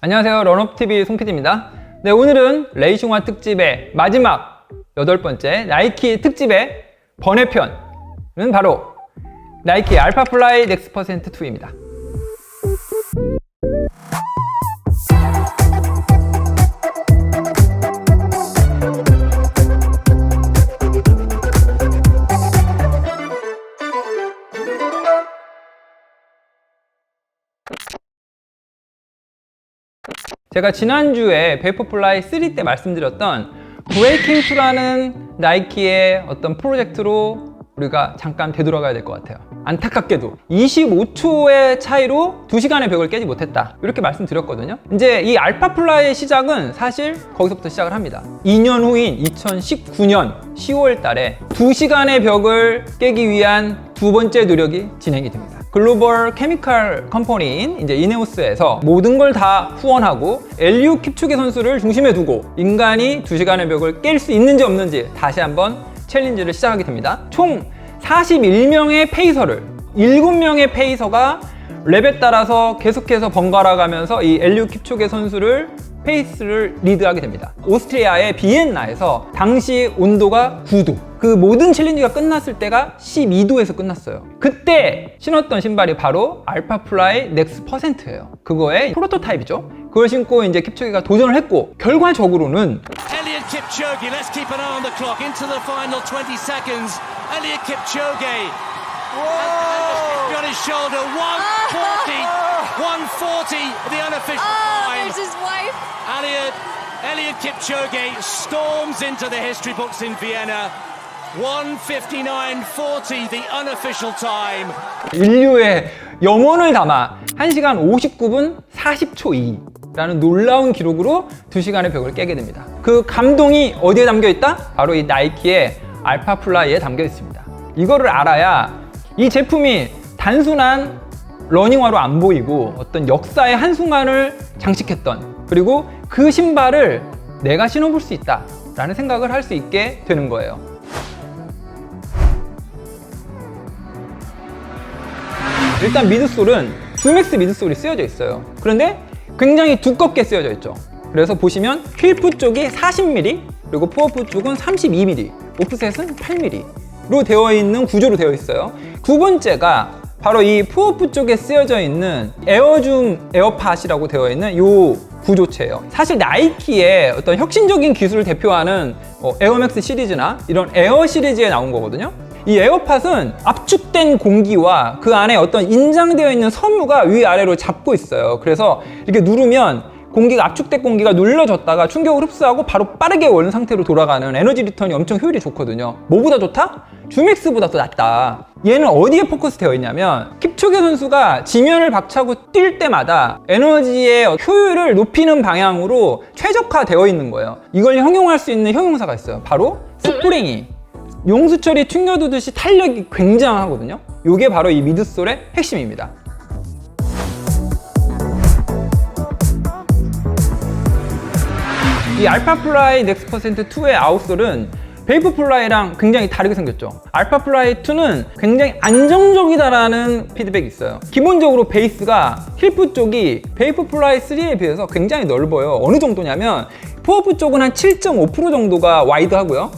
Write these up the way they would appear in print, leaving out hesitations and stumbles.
안녕하세요, 런업TV 송PD입니다. 네, 오늘은 레이싱화 특집의 마지막 8번째 나이키 특집의 번외편은 바로 나이키 알파플라이 넥스트% 2입니다. 제가 지난주에 베이퍼플라이 3 때 말씀드렸던 브레이킹2라는 나이키의 어떤 프로젝트로 우리가 잠깐 되돌아가야 될 것 같아요. 안타깝게도 25초의 차이로 2시간의 벽을 깨지 못했다, 이렇게 말씀드렸거든요. 이제 이 알파플라이의 시작은 사실 거기서부터 시작을 합니다. 2년 후인 2019년 10월 달에 2시간의 벽을 깨기 위한 두 번째 노력이 진행이 됩니다. 글로벌 케미칼 컴퍼니인 이제 이네오스에서 모든 걸 다 후원하고 엘리우 킵초게 선수를 중심에 두고 인간이 2시간의 벽을 깰 수 있는지 없는지 다시 한번 챌린지를 시작하게 됩니다. 총 41명의 페이서를 7명의 페이서가 랩에 따라서 계속해서 번갈아 가면서 이 엘리우 킵초게 선수를 페이스를 리드하게 됩니다. 오스트리아의 비엔나에서 당시 온도가 9도, 그 모든 챌린지가 끝났을 때가 12도에서 끝났어요. 그때 신었던 신발이 바로 알파플라이 넥스트%예요. 그거의 프로토타입이죠. 그걸 신고 이제 킵초게가 도전을 했고, 결과적으로는 Eliud Kipchoge, let's keep an eye on the clock. Into the final 20 seconds. Eliud Kipchoge. On his shoulder. 140, the unofficial time. There's his wife. Eliud Kipchoge storms into the history books in Vienna. 1:59.40, the unofficial time. 인류의 영혼을 담아 1시간 59분 40초 2라는 놀라운 기록으로 2시간의 벽을 깨게 됩니다. 그 감동이 어디에 담겨 있다? 바로 이 나이키의 알파플라이에 담겨 있습니다. 이거를 알아야 이 제품이 단순한 러닝화로 안 보이고 어떤 역사의 한순간을 장식했던, 그리고 그 신발을 내가 신어볼 수 있다 라는 생각을 할 수 있게 되는 거예요. 일단 미드솔은 주맥스 미드솔이 쓰여져 있어요. 그런데 굉장히 두껍게 쓰여져 있죠. 그래서 보시면 힐프 쪽이 40mm, 그리고 포어프 쪽은 32mm, 오프셋은 8mm로 되어 있는 구조로 되어 있어요. 두 번째가 바로 이 포어프 쪽에 쓰여져 있는 에어줌 에어팟이라고 되어 있는 이 구조체예요. 사실 나이키의 어떤 혁신적인 기술을 대표하는 에어맥스 시리즈나 이런 에어 시리즈에 나온 거거든요. 이 에어팟은 압축된 공기와 그 안에 어떤 인장되어 있는 섬유가 위아래로 잡고 있어요. 그래서 이렇게 누르면 압축된 공기가 눌러졌다가 충격을 흡수하고 바로 빠르게 원 상태로 돌아가는 에너지 리턴이 엄청 효율이 좋거든요. 뭐보다 좋다? 주맥스보다 더 낫다. 얘는 어디에 포커스 되어 있냐면, 킵초게 선수가 지면을 박차고 뛸 때마다 에너지의 효율을 높이는 방향으로 최적화되어 있는 거예요. 이걸 형용할 수 있는 형용사가 있어요. 바로 스프링이 용수철이 튕겨두듯이 탄력이 굉장하거든요. 이게 바로 이 미드솔의 핵심입니다. 이 알파플라이 넥스트% 2의 아웃솔은 베이퍼플라이랑 굉장히 다르게 생겼죠. 알파플라이 2는 굉장히 안정적이다라는 피드백이 있어요. 기본적으로 베이스가 힐프 쪽이 베이퍼플라이 3에 비해서 굉장히 넓어요. 어느 정도냐면 포어프 쪽은 한 7.5% 정도가 와이드하고요,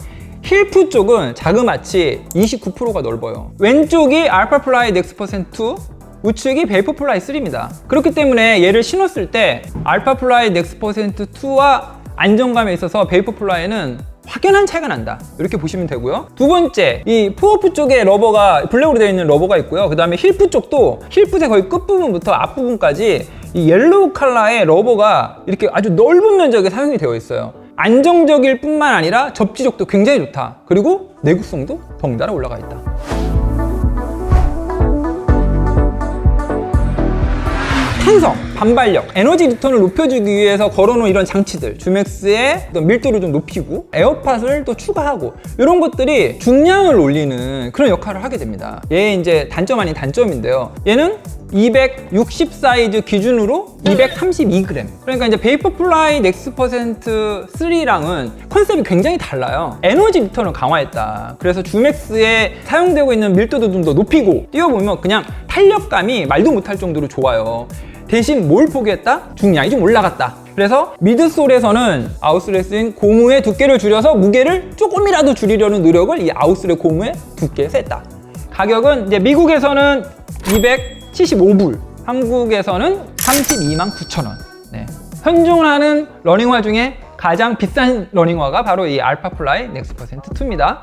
힐프 쪽은 자그마치 29%가 넓어요. 왼쪽이 알파플라이 넥스트% 2, 우측이 베이퍼플라이 3입니다. 그렇기 때문에 얘를 신었을 때 알파플라이 넥스트% 2와 안정감에 있어서 베이퍼플라이는 확연한 차이가 난다, 이렇게 보시면 되고요. 두 번째, 이 포어프 쪽에 러버가 블랙으로 되어 있는 러버가 있고요. 그 다음에 힐프 쪽도 힐풋의 거의 끝부분부터 앞부분까지 이 옐로우 컬러의 러버가 이렇게 아주 넓은 면적에 사용이 되어 있어요. 안정적일 뿐만 아니라 접지력도 굉장히 좋다. 그리고 내구성도 덩달아 올라가 있다. 탄성, 반발력, 에너지 리턴을 높여주기 위해서 걸어놓은 이런 장치들, 주맥스의 어떤 밀도를 좀 높이고 에어팟을 또 추가하고, 이런 것들이 중량을 올리는 그런 역할을 하게 됩니다. 얘 이제 단점 아닌 단점인데요, 얘는 260 사이즈 기준으로 232g. 그러니까 이제 베이퍼플라이 넥스트% 3랑은 컨셉이 굉장히 달라요. 에너지 리턴을 강화했다. 그래서 주맥스에 사용되고 있는 밀도도 좀 더 높이고, 뛰어보면 그냥 탄력감이 말도 못할 정도로 좋아요. 대신 뭘 포기했다? 중량이 좀 올라갔다. 그래서 미드솔에서는 아웃솔에서인 고무의 두께를 줄여서 무게를 조금이라도 줄이려는 노력을 이 아웃솔의 고무의 두께에서 했다. 가격은 이제 미국에서는 275불, 한국에서는 32만 9천 원. 네. 현존하는 러닝화 중에 가장 비싼 러닝화가 바로 이 알파플라이 넥스퍼센트 2입니다.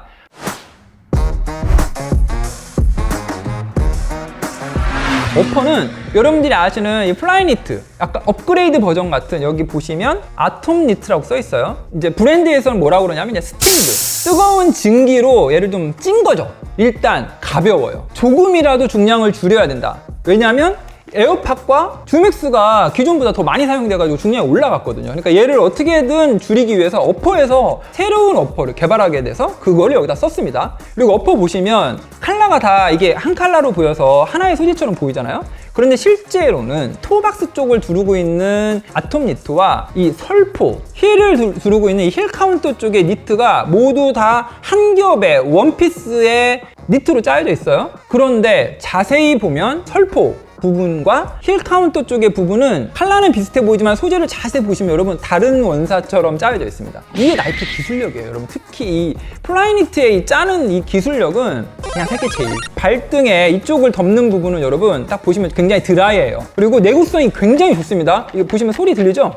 어퍼는 여러분들이 아시는 이 플라이니트, 약간 업그레이드 버전 같은, 여기 보시면 아톰 니트라고 써 있어요. 이제 브랜드에서는 뭐라고 그러냐면 이제 스팀드, 뜨거운 증기로 얘를 좀 찐 거죠. 일단 가벼워요. 조금이라도 중량을 줄여야 된다. 왜냐하면 에어팟과 듀맥스가 기존보다 더 많이 사용돼가지고 중량이 올라갔거든요. 그러니까 얘를 어떻게든 줄이기 위해서 어퍼에서 새로운 어퍼를 개발하게 돼서 그거를 여기다 썼습니다. 그리고 어퍼 보시면 컬러가 다 이게 한 컬러로 보여서 하나의 소재처럼 보이잖아요. 그런데 실제로는 토박스 쪽을 두르고 있는 아톰 니트와 이 설포, 힐을 두르고 있는 이 힐 카운터 쪽의 니트가 모두 다 한 겹의 원피스의 니트로 짜여져 있어요. 그런데 자세히 보면 설포 부분과 힐 카운터 쪽의 부분은 컬러는 비슷해 보이지만 소재를 자세히 보시면 여러분 다른 원사처럼 짜여져 있습니다. 이게 나이키 기술력이에요, 여러분. 특히 이 플라이니트의 이 짜는 이 기술력은 그냥 세계 제일. 발등에 이쪽을 덮는 부분은 여러분 딱 보시면 굉장히 드라이해요. 그리고 내구성이 굉장히 좋습니다. 이거 보시면 소리 들리죠?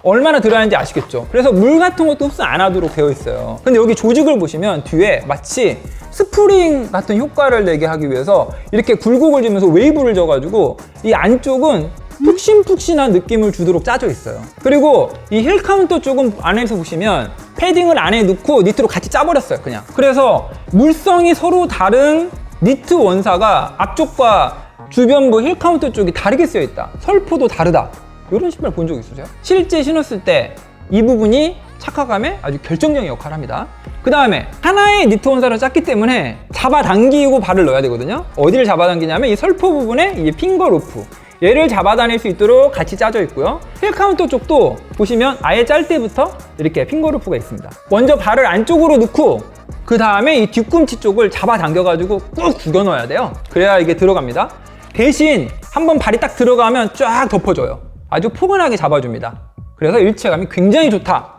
얼마나 드라이한지 아시겠죠? 그래서 물 같은 것도 흡수 안 하도록 되어 있어요. 근데 여기 조직을 보시면 뒤에 마치 스프링 같은 효과를 내게 하기 위해서 이렇게 굴곡을 주면서 웨이브를 줘가지고 이 안쪽은 푹신푹신한 느낌을 주도록 짜져 있어요. 그리고 이 힐 카운터 쪽은 안에서 보시면 패딩을 안에 넣고 니트로 같이 짜버렸어요, 그냥. 그래서 물성이 서로 다른 니트 원사가 앞쪽과 주변부 힐 카운터 쪽이 다르게 쓰여 있다. 설포도 다르다. 이런 신발 본 적 있으세요? 실제 신었을 때 이 부분이 착화감에 아주 결정적인 역할을 합니다. 그 다음에 하나의 니트 원사를 짰기 때문에 잡아당기고 발을 넣어야 되거든요. 어디를 잡아당기냐면 이 설포 부분에 이 핑거 루프, 얘를 잡아다닐 수 있도록 같이 짜져 있고요. 힐 카운터 쪽도 보시면 아예 짤 때부터 이렇게 핑거 루프가 있습니다. 먼저 발을 안쪽으로 넣고 그 다음에 이 뒤꿈치 쪽을 잡아당겨가지고 꾹 구겨 넣어야 돼요. 그래야 이게 들어갑니다. 대신 한번 발이 딱 들어가면 쫙 덮어줘요. 아주 포근하게 잡아줍니다. 그래서 일체감이 굉장히 좋다.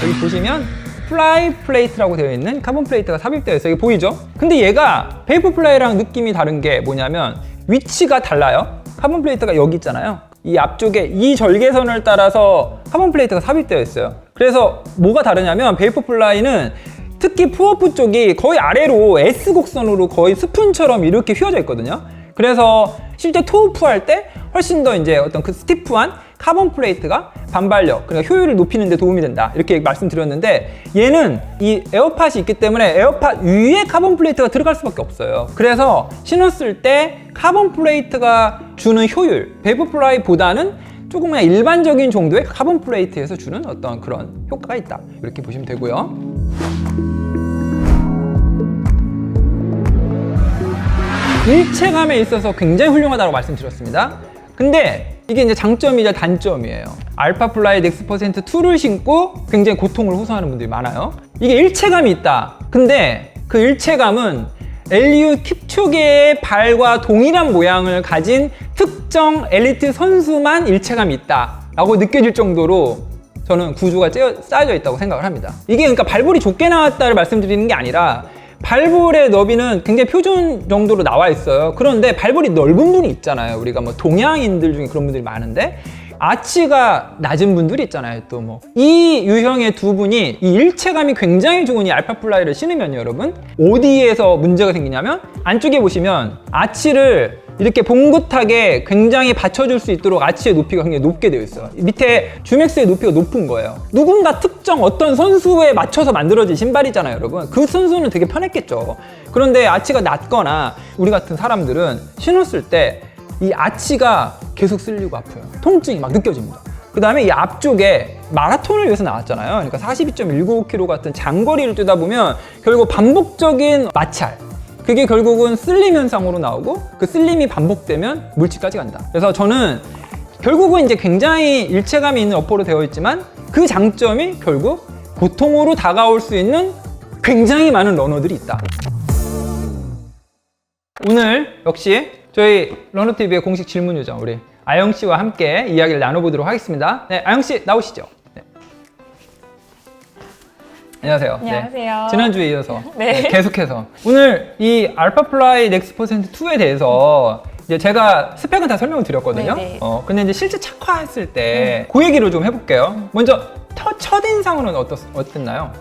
여기 보시면 플라이 플레이트라고 되어 있는 카본 플레이트가 삽입되어 있어요. 여기 보이죠? 근데 얘가 베이퍼 플라이랑 느낌이 다른 게 뭐냐면 위치가 달라요. 카본 플레이트가 여기 있잖아요. 이 앞쪽에 이 절개선을 따라서 카본 플레이트가 삽입되어 있어요. 그래서 뭐가 다르냐면 베이퍼 플라이는 특히 푸어프 쪽이 거의 아래로 S 곡선으로 거의 스푼처럼 이렇게 휘어져 있거든요. 그래서 실제 토우프 할 때 훨씬 더 이제 어떤 그 스티프한 카본 플레이트가 반발력, 그러니까 효율을 높이는 데 도움이 된다, 이렇게 말씀드렸는데 얘는 이 에어팟이 있기 때문에 에어팟 위에 카본 플레이트가 들어갈 수밖에 없어요. 그래서 신었을 때 카본 플레이트가 주는 효율, 베이퍼 플라이보다는 조금 그냥 일반적인 정도의 카본 플레이트에서 주는 어떤 그런 효과가 있다, 이렇게 보시면 되고요. 일체감에 있어서 굉장히 훌륭하다고 말씀드렸습니다. 근데 이게 이제 장점이자 단점이에요. 알파플라이 넥스퍼센트 2를 신고 굉장히 고통을 호소하는 분들이 많아요. 이게 일체감이 있다. 근데 그 일체감은 엘리우 킵초게의 발과 동일한 모양을 가진 특정 엘리트 선수만 일체감이 있다 라고 느껴질 정도로 저는 구조가 짜여져 있다고 생각을 합니다. 이게 그러니까 발볼이 좁게 나왔다를 말씀드리는 게 아니라 발볼의 너비는 굉장히 표준 정도로 나와 있어요. 그런데 발볼이 넓은 분이 있잖아요. 우리가 뭐 동양인들 중에 그런 분들이 많은데 아치가 낮은 분들이 있잖아요. 또 뭐 이 유형의 두 분이 이 일체감이 굉장히 좋은 이 알파플라이를 신으면요, 여러분 어디에서 문제가 생기냐면 안쪽에 보시면 아치를 이렇게 봉긋하게 굉장히 받쳐줄 수 있도록 아치의 높이가 굉장히 높게 되어 있어요. 밑에 주맥스의 높이가 높은 거예요. 누군가 특정 어떤 선수에 맞춰서 만들어진 신발이잖아요, 여러분. 그 선수는 되게 편했겠죠. 그런데 아치가 낮거나 우리 같은 사람들은 신었을 때 이 아치가 계속 쓸리고 아파요. 통증이 막 느껴집니다. 그 다음에 이 앞쪽에 마라톤을 위해서 나왔잖아요. 그러니까 42.195km 같은 장거리를 뛰다 보면 결국 반복적인 마찰, 그게 결국은 슬림 현상으로 나오고 그 슬림이 반복되면 물집까지 간다. 그래서 저는 결국은 이제 굉장히 일체감이 있는 어퍼로 되어 있지만 그 장점이 결국 고통으로 다가올 수 있는 굉장히 많은 러너들이 있다. 오늘 역시 저희 러너TV의 공식 질문 요정 우리 아영 씨와 함께 이야기를 나눠보도록 하겠습니다. 네, 아영 씨 나오시죠. 네. 안녕하세요. 안녕하세요. 네, 지난주에 이어서 네. 계속해서 오늘 이 알파플라이 넥스 퍼센트 2에 대해서 이제 제가 스펙은 다 설명을 드렸거든요. 네네. 근데 이제 실제 착화했을 때 그 얘기를 좀 해볼게요. 먼저 첫인상으로는 어땠나요?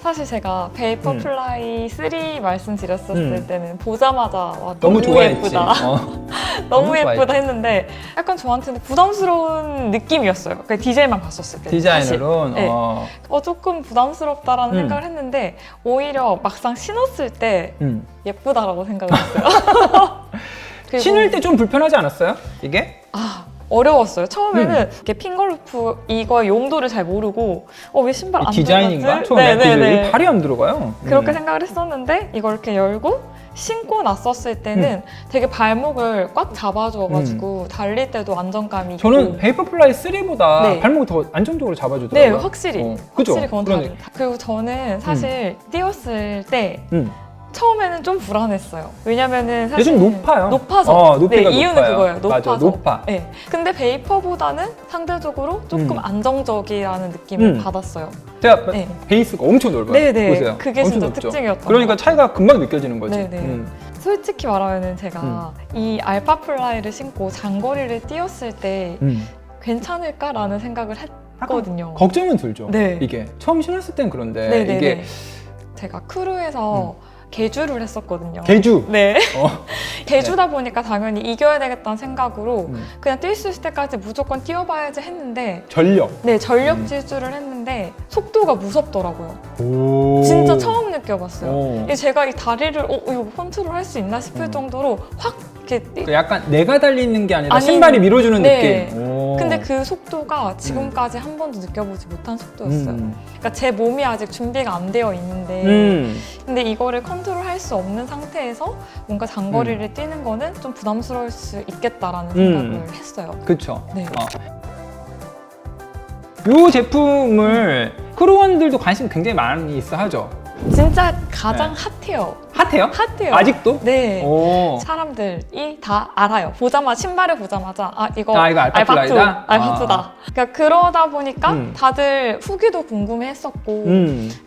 사실 제가 베이퍼플라이 3 말씀드렸었을 음. 때는 보자마자 와, 너무 좋아했지. 예쁘다. 너무 예쁘다 좋아했지. 했는데 약간 저한테는 부담스러운 느낌이었어요. 그러니까 디자인만 봤었을 때. 디자인으로 사실. 네. 조금 부담스럽다라는 생각을 했는데 오히려 막상 신었을 때 예쁘다라고 생각을 했어요. 그리고 신을 때 좀 불편하지 않았어요? 이게? 어려웠어요. 처음에는 이렇게 핑거루프 이거 용도를 잘 모르고 왜 신발 안 디자인인가? 들어가지? 처음에 네네네. 발이 안 들어가요. 그렇게 생각을 했었는데 이걸 이렇게 열고 신고 났었을 때는 되게 발목을 꽉 잡아줘가지고 달릴 때도 안정감이 있고 저는 베이퍼플라이 3보다 네. 발목을 더 안정적으로 네, 잡아주더라고요. 확실히 그죠? 확실히 그건 그러네. 다르다. 그리고 저는 사실 뛰었을 때 음. 처음에는 좀 불안했어요. 왜냐면은 사실 요즘 높아요. 높아서. 높이가 네, 이유는 높아요. 그거예요. 높아서. 맞아, 높아. 네. 근데 베이퍼보다는 상대적으로 조금 안정적이라는 느낌을 받았어요. 제가 네. 베이스가 엄청 넓어요. 네네. 보세요. 그게 엄청 진짜 넓죠? 특징이었던 그러니까 것 차이가 금방 느껴지는 거지. 네네. 솔직히 말하면은 제가 이 알파플라이를 신고 장거리를 뛰었을 때 괜찮을까라는 생각을 했거든요. 걱정은 들죠. 네. 이게 처음 신었을 땐 그런데 네네네. 이게 제가 크루에서 계주를 했었거든요. 개주. 네. 어. 계주다 보니까 당연히 이겨야 되겠다는 생각으로 음. 그냥 뛸 수 있을 때까지 무조건 뛰어봐야지 했는데 전력. 네, 전력 질주를 했는데 속도가 무섭더라고요. 오. 진짜 처음 느껴봤어요. 오. 이게 제가 이 다리를 이거 컨트롤 할 수 있나 싶을 정도로 확 이렇게 약간 내가 달리는 게 아니라 아니, 신발이 밀어주는 네. 느낌. 오. 근데 그 속도가 지금까지 한 번도 느껴보지 못한 속도였어요. 음. 그러니까 제 몸이 아직 준비가 안 되어 있는데 근데 이거를 컨트롤 할 수 없는 상태에서 뭔가 장거리를 뛰는 거는 좀 부담스러울 수 있겠다라는 생각을 했어요. 그쵸. 네. 이 제품을 크루원들도 관심 굉장히 많이 있어 하죠. 진짜 가장 핫해요. 핫해요? 핫해요. 아직도? 네. 오. 사람들이 다 알아요. 신발을 보자마자 이거 이거 알파플라이다? 알파프다. 그러니까 그러다 보니까 다들 후기도 궁금해했었고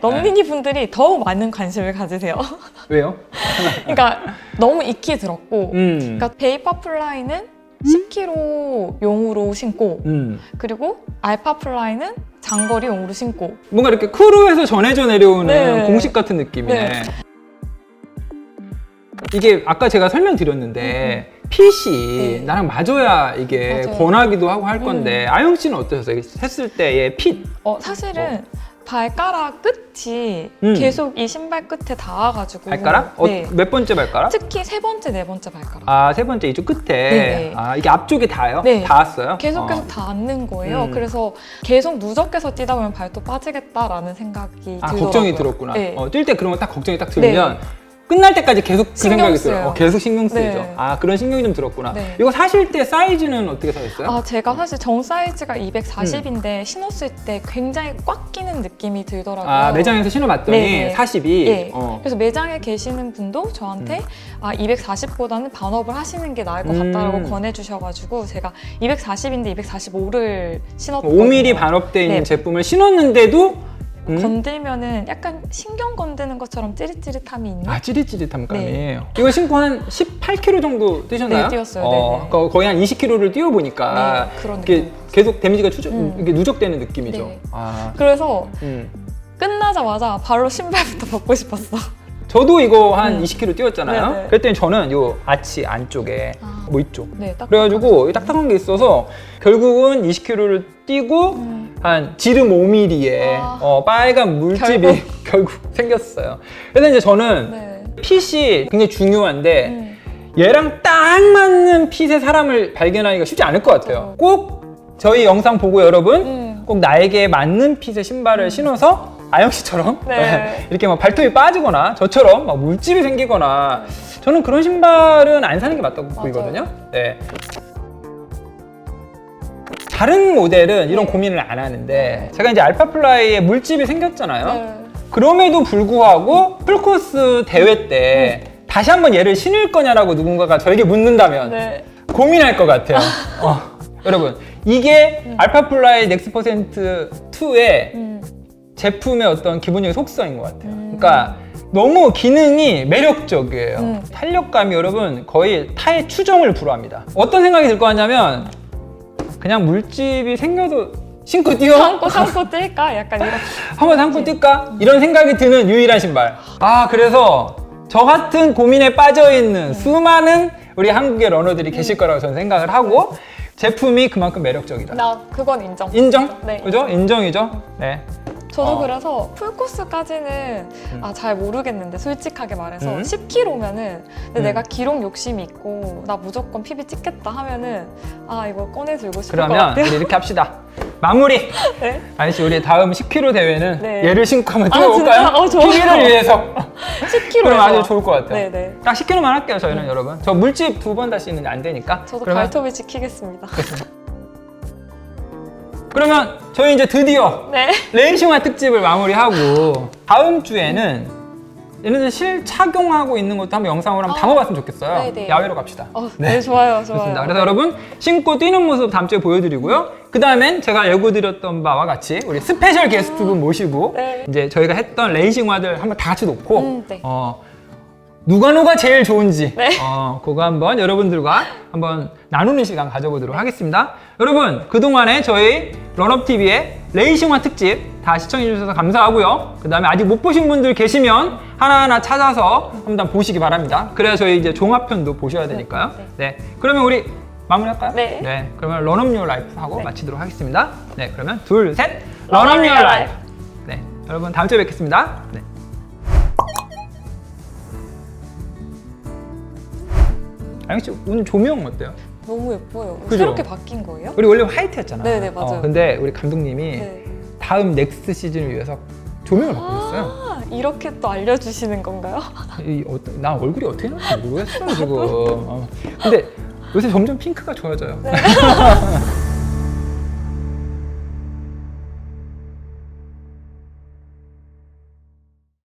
런민이 분들이 더 많은 관심을 가지세요. 왜요? 그러니까 너무 익히 들었고 음. 그러니까 베이퍼플라이는 10km 용으로 신고 그리고 알파플라이는 장거리용으로 신고 뭔가 이렇게 크루에서 전해져 내려오는 네. 공식 같은 느낌이네. 네. 이게 아까 제가 설명드렸는데 핏이 네. 나랑 맞아야 이게 맞아요. 권하기도 하고 할 건데 아영 씨는 어떠셨어요? 했을 때의 핏? 사실은 발가락 끝이 계속 이 신발 끝에 닿아가지고 발가락? 네. 몇 번째 발가락? 특히 세 번째, 네 번째 발가락 세 번째 이쪽 끝에. 네네. 이게 앞쪽에 닿아요? 네. 닿았어요? 계속 닿는 거예요. 음. 그래서 계속 누적해서 뛰다 보면 발도 빠지겠다라는 생각이 들더라고요. 걱정이 들었구나. 네. 뛸 때 그런 거 딱 걱정이 딱 들면 끝날 때까지 계속 그 신경 생각이 써요. 들어요. 계속 신경 쓰이죠. 네. 그런 신경이 좀 들었구나. 네. 이거 사실 때 사이즈는 어떻게 사셨어요? 제가 사실 정 사이즈가 240인데 신었을 때 굉장히 꽉 끼는 느낌이 들더라고요. 매장에서 신어봤더니 네네. 40이. 예. 그래서 매장에 계시는 분도 저한테 240보다는 반업을 하시는 게 나을 것 같다라고 권해주셔가지고 제가 240인데 245를 신었거든요. 5mm 반업돼 있는 네. 제품을 신었는데도 건들면은 약간 신경 건드는 것처럼 찌릿찌릿함이 있는? 찌릿찌릿함 감이. 네. 이거 신고 한 18km 정도 뛰셨나요? 네, 뛰었어요. 네네. 그러니까 거의 한 20km를 뛰어보니까 네, 그런 이게 느낌. 계속 데미지가 이게 누적되는 느낌이죠. 네. 아. 그래서 음. 끝나자마자 바로 신발부터 벗고 싶었어. 저도 이거 한 20km 뛰었잖아요. 네네. 그랬더니 저는 요 아치 안쪽에 뭐 이쪽. 네, 딱 그래가지고 딱딱한 게 있어서 결국은 20km를 뛰고 한 지름 5mm의 빨간 물집이 결국 생겼어요. 그래서 이제 저는 네. 핏이 굉장히 중요한데 얘랑 딱 맞는 핏의 사람을 발견하기가 쉽지 않을 것 같아요. 꼭 저희 영상 보고 여러분 꼭 나에게 맞는 핏의 신발을 신어서 아영 씨처럼 네. 이렇게 막 발톱이 빠지거나 저처럼 막 물집이 생기거나 저는 그런 신발은 안 사는 게 맞다고 보이거든요. 네. 다른 모델은 이런 고민을 안 하는데 제가 이제 알파플라이에 물집이 생겼잖아요. 네. 그럼에도 불구하고 풀코스 대회 때 다시 한번 얘를 신을 거냐라고 누군가가 저에게 묻는다면 네. 고민할 것 같아요. 여러분, 이게 알파플라이 넥스 퍼센트 2의 제품의 어떤 기본적인 속성인 것 같아요. 그러니까 너무 기능이 매력적이에요. 탄력감이 여러분 거의 타의 추정을 불허합니다. 어떤 생각이 들 거 같냐면 그냥 물집이 생겨도 신고 뛰어? 삼고 뛸까? 약간 이렇게. 한번 삼고 뛸까? 이런 생각이 드는 유일한 신발. 그래서 저 같은 고민에 빠져있는 수많은 우리 한국의 러너들이 계실 거라고 저는 생각을 하고 제품이 그만큼 매력적이다. 나 그건 인정. 인정? 네. 그죠? 인정이죠? 네. 저도 그래서 풀코스까지는 잘 모르겠는데 솔직하게 말해서 10km면은 근데 내가 기록 욕심이 있고 나 무조건 PB 찍겠다 하면은 이거 꺼내 들고 싶을 것 그러면 같아요. 우리 이렇게 합시다. 마무리! 네. 아니씨, 우리 다음 10km 대회는 네. 얘를 신고 한번 진짜? 뛰어볼까요? 좋아요. PB를 위해서. 10km. 그럼 아주 좋을 것 같아요. 네네. 딱 10km만 할게요, 저희는 여러분. 저 물집 2번 다시는 안 되니까. 저도 그러면 발톱을 지키겠습니다. 그러면 저희 이제 드디어 네. 레이싱화 특집을 마무리하고 다음 주에는 얘네들 실착용하고 있는 것도 한번 영상으로 한번 담아봤으면 좋겠어요. 네네. 야외로 갑시다. 네, 좋아요. 좋습니다. 그래서 여러분 신고 뛰는 모습 다음 주에 보여드리고요. 그 다음엔 제가 예고드렸던 바와 같이 우리 스페셜 게스트분 모시고 네. 이제 저희가 했던 레이싱화들 한번 다 같이 놓고 네. 누가 제일 좋은지 네. 그거 한번 여러분들과 한번 나누는 시간 가져보도록 하겠습니다. 여러분 그동안에 저희 런업TV의 레이싱화 특집 다 시청해주셔서 감사하고요. 그 다음에 아직 못 보신 분들 계시면 하나하나 찾아서 한번 보시기 바랍니다. 그래야 저희 이제 종합편도 보셔야 되니까요. 네. 그러면 우리 마무리할까요? 네. 그러면 런업 유어 라이프 하고 마치도록 하겠습니다. 네. 그러면 둘, 셋. 런업 런업 유어 유어 라이프. 네. 여러분 다음 주에 뵙겠습니다. 네. 아영 씨 오늘 조명 어때요? 너무 예뻐요. 그죠? 새롭게 바뀐 거예요? 우리 원래 화이트였잖아. 네네, 맞아요. 근데 우리 감독님이 네. 다음 넥스트 시즌을 위해서 조명을 바꾸셨어요. 이렇게 또 알려주시는 건가요? 나 얼굴이 어떻게 나올지 모르겠어 지금. 근데 요새 점점 핑크가 좋아져요.